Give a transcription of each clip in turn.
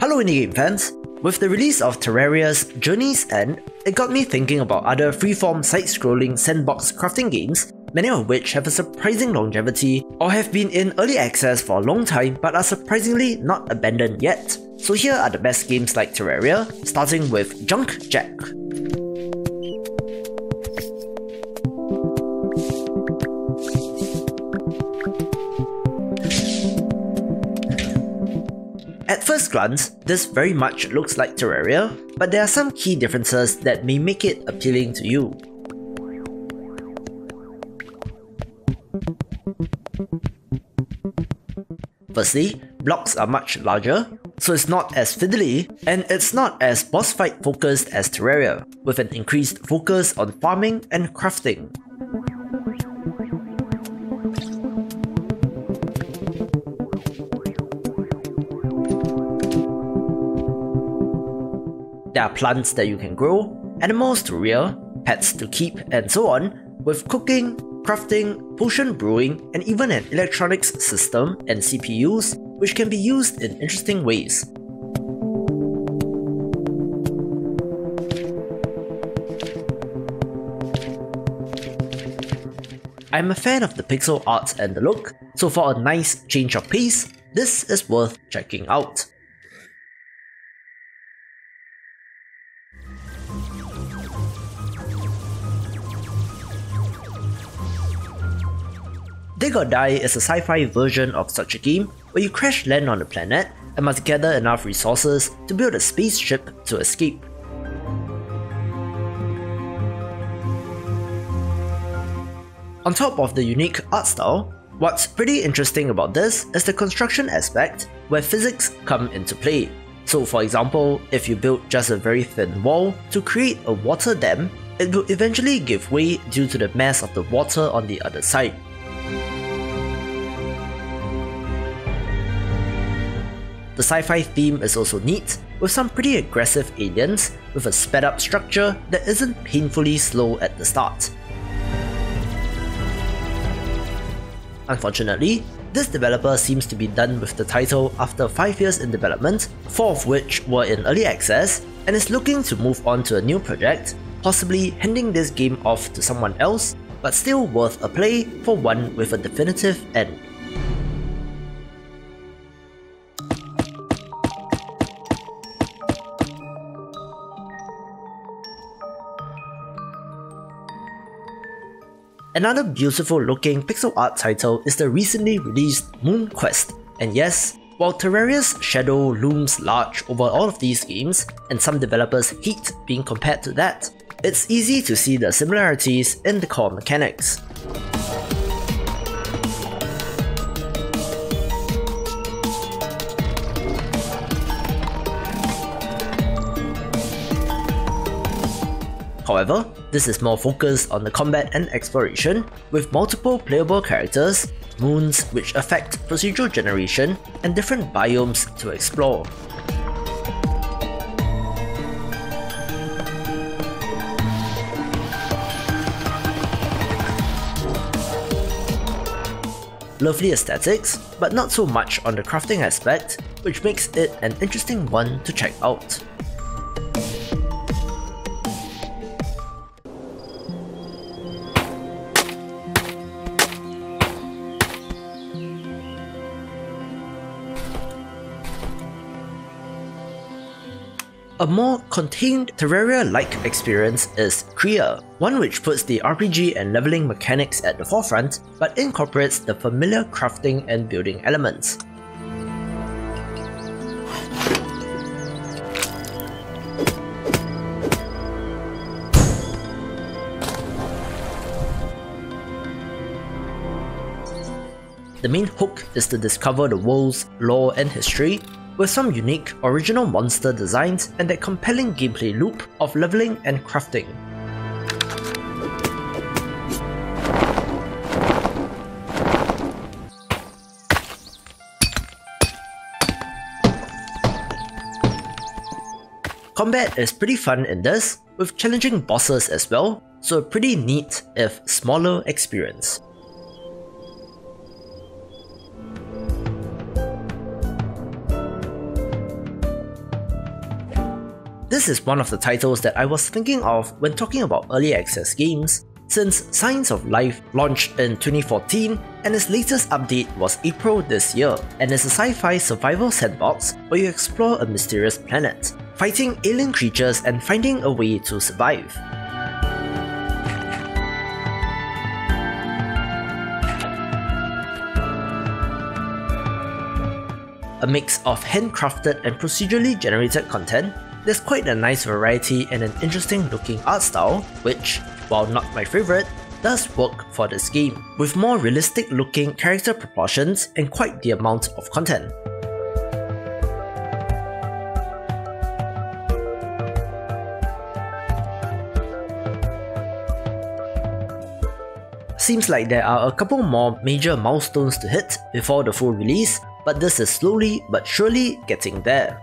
Hello indie game fans! With the release of Terraria's Journey's End, it got me thinking about other freeform side-scrolling sandbox crafting games, many of which have a surprising longevity or have been in early access for a long time but are surprisingly not abandoned yet. So here are the best games like Terraria, starting with Junk Jack. At first glance, this very much looks like Terraria, but there are some key differences that may make it appealing to you. Firstly, blocks are much larger, so it's not as fiddly, and it's not as boss fight focused as Terraria, with an increased focus on farming and crafting. There are plants that you can grow, animals to rear, pets to keep, and so on, with cooking, crafting, potion brewing, and even an electronics system and CPUs, which can be used in interesting ways. I'm a fan of the pixel art and the look, so for a nice change of pace, this is worth checking out. Dig or Die is a sci-fi version of such a game where you crash land on a planet and must gather enough resources to build a spaceship to escape. On top of the unique art style, what's pretty interesting about this is the construction aspect where physics come into play. So for example, if you build just a very thin wall to create a water dam, it will eventually give way due to the mass of the water on the other side. The sci-fi theme is also neat, with some pretty aggressive aliens with a sped up structure that isn't painfully slow at the start. Unfortunately, this developer seems to be done with the title after 5 years in development, 4 of which were in early access, and is looking to move on to a new project, possibly handing this game off to someone else, but still worth a play for one with a definitive end. Another beautiful looking pixel art title is the recently released MoonQuest, and yes, while Terraria's shadow looms large over all of these games, and some developers hate being compared to that, it's easy to see the similarities in the core mechanics. However, this is more focused on the combat and exploration, with multiple playable characters, moons which affect procedural generation, and different biomes to explore. Lovely aesthetics, but not so much on the crafting aspect, which makes it an interesting one to check out. A more contained Terraria-like experience is Krea, one which puts the RPG and leveling mechanics at the forefront, but incorporates the familiar crafting and building elements. The main hook is to discover the world's lore and history, with some unique original monster designs and that compelling gameplay loop of leveling and crafting. Combat is pretty fun in this, with challenging bosses as well, so a pretty neat if smaller experience. This is one of the titles that I was thinking of when talking about early access games, since Signs of Life launched in 2014 and its latest update was April this year, and is a sci-fi survival sandbox where you explore a mysterious planet, fighting alien creatures and finding a way to survive. A mix of handcrafted and procedurally generated content, there's quite a nice variety and an interesting looking art style, which, while not my favourite, does work for this game, with more realistic looking character proportions and quite the amount of content. Seems like there are a couple more major milestones to hit before the full release, but this is slowly but surely getting there.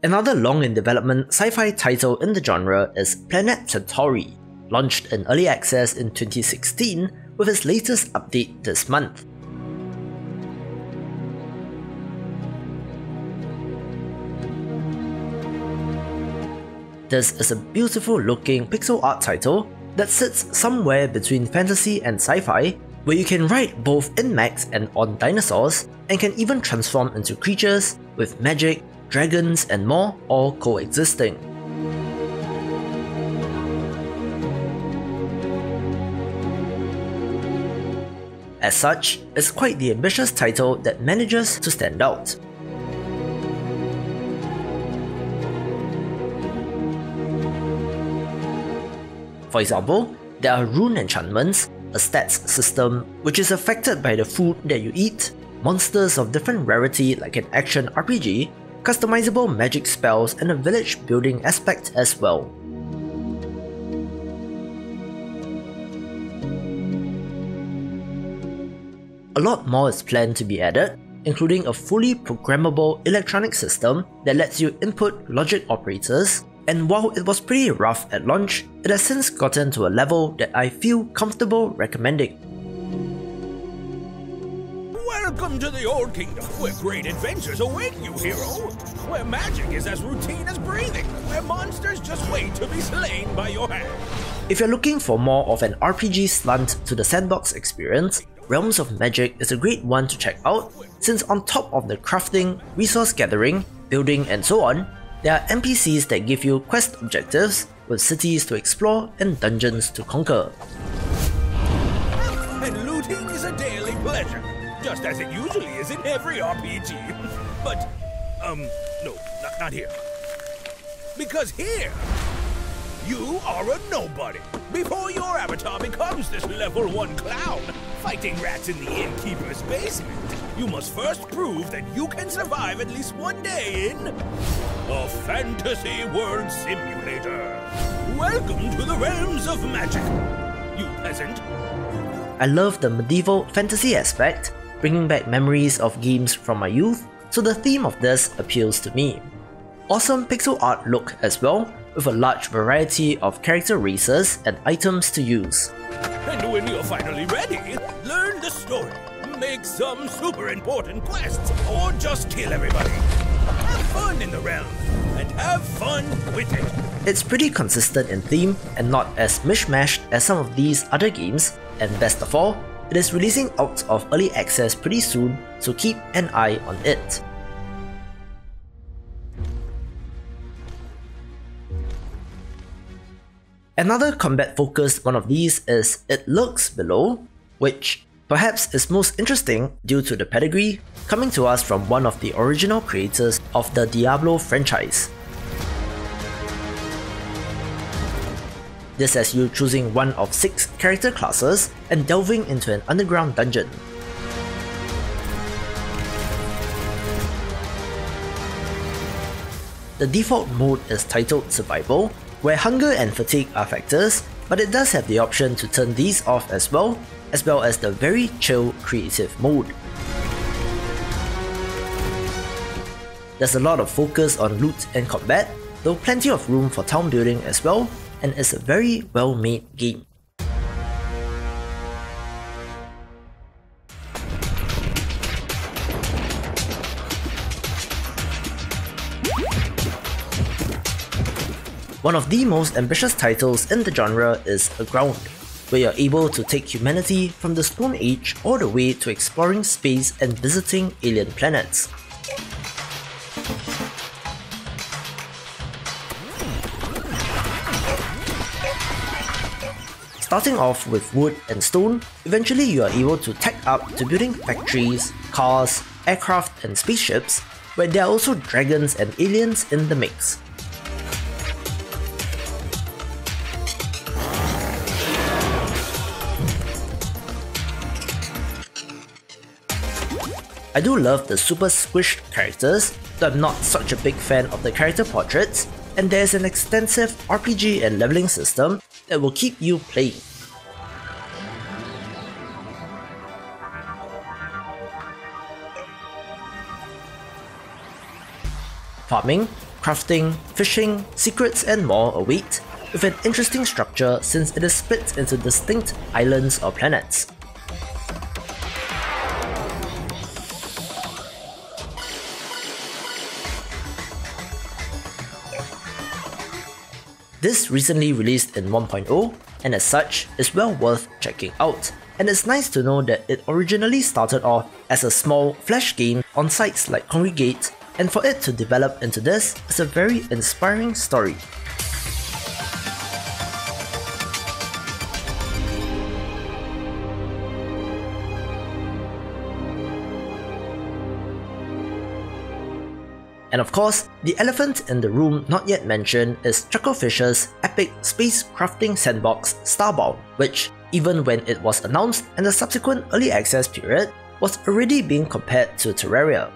Another long in development sci-fi title in the genre is Planet Centauri, launched in early access in 2016 with its latest update this month. This is a beautiful looking pixel art title that sits somewhere between fantasy and sci-fi, where you can ride both in mechs and on dinosaurs, and can even transform into creatures with magic, dragons and more all coexisting. As such, it's quite the ambitious title that manages to stand out. For example, there are rune enchantments, a stats system which is affected by the food that you eat, monsters of different rarity like an action RPG, customizable magic spells and a village building aspect as well. A lot more is planned to be added, including a fully programmable electronic system that lets you input logic operators, and while it was pretty rough at launch, it has since gotten to a level that I feel comfortable recommending. Welcome to the Old Kingdom, where great adventures await you, hero! Where magic is as routine as breathing, where monsters just wait to be slain by your hand. If you're looking for more of an RPG slant to the sandbox experience, Realms of Magic is a great one to check out, since on top of the crafting, resource gathering, building and so on, there are NPCs that give you quest objectives, with cities to explore and dungeons to conquer. And looting is a daily pleasure, just as it usually is in every RPG. But, no, not here. Because here, you are a nobody. Before your avatar becomes this level 1 clown, fighting rats in the innkeeper's basement, you must first prove that you can survive at least one day in a fantasy world simulator. Welcome to the Realms of Magic, you peasant. I love the medieval fantasy aspect, bringing back memories of games from my youth, so the theme of this appeals to me. Awesome pixel art look as well, with a large variety of character races and items to use. And when you're finally ready, learn the story, make some super important quests, or just kill everybody. Have fun in the realm, and have fun with it. It's pretty consistent in theme and not as mishmashed as some of these other games, and best of all, it is releasing out of early access pretty soon, so keep an eye on it. Another combat-focused one of these is It Lurks Below, which perhaps is most interesting due to the pedigree coming to us from one of the original creators of the Diablo franchise. This has you choosing one of 6 character classes and delving into an underground dungeon. The default mode is titled Survival, where hunger and fatigue are factors, but it does have the option to turn these off as well as the very chill creative mode. There's a lot of focus on loot and combat, though plenty of room for town building as well, and it's a very well made game. One of the most ambitious titles in the genre is Aground, where you're able to take humanity from the Stone Age all the way to exploring space and visiting alien planets. Starting off with wood and stone, eventually you are able to tack up to building factories, cars, aircraft and spaceships, where there are also dragons and aliens in the mix. I do love the super squished characters, though I'm not such a big fan of the character portraits, and there's an extensive RPG and leveling system that will keep you playing. Farming, crafting, fishing, secrets and more await, with an interesting structure since it is split into distinct islands or planets. This recently released in 1.0, and as such, is well worth checking out, and it's nice to know that it originally started off as a small flash game on sites like Congregate, and for it to develop into this is a very inspiring story. And of course, the elephant in the room not yet mentioned is Chucklefish's epic space crafting sandbox STARBOUND, which, even when it was announced in the subsequent early access period, was already being compared to Terraria.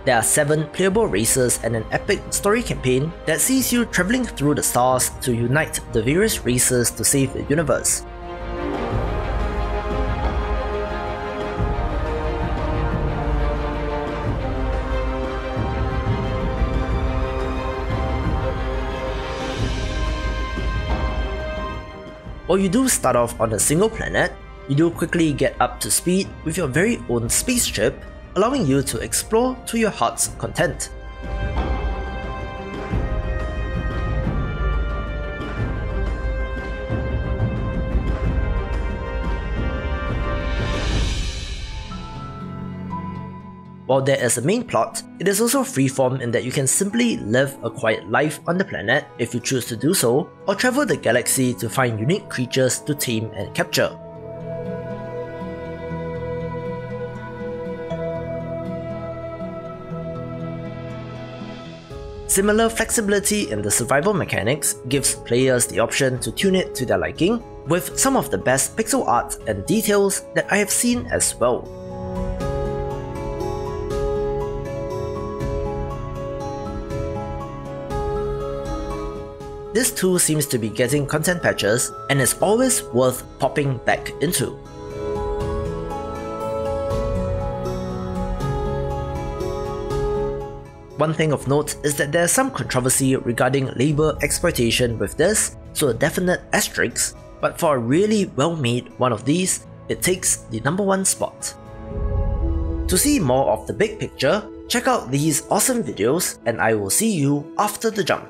There are 7 playable races and an epic story campaign that sees you travelling through the stars to unite the various races to save the universe. While you do start off on a single planet, you do quickly get up to speed with your very own spaceship, allowing you to explore to your heart's content. While there is a main plot, it is also freeform in that you can simply live a quiet life on the planet if you choose to do so, or travel the galaxy to find unique creatures to tame and capture. Similar flexibility in the survival mechanics gives players the option to tune it to their liking, with some of the best pixel art and details that I have seen as well. This too seems to be getting content patches and is always worth popping back into. One thing of note is that there's some controversy regarding labour exploitation with this, so a definite asterisk, but for a really well made one of these, it takes the #1 spot. To see more of the big picture, check out these awesome videos and I will see you after the jump.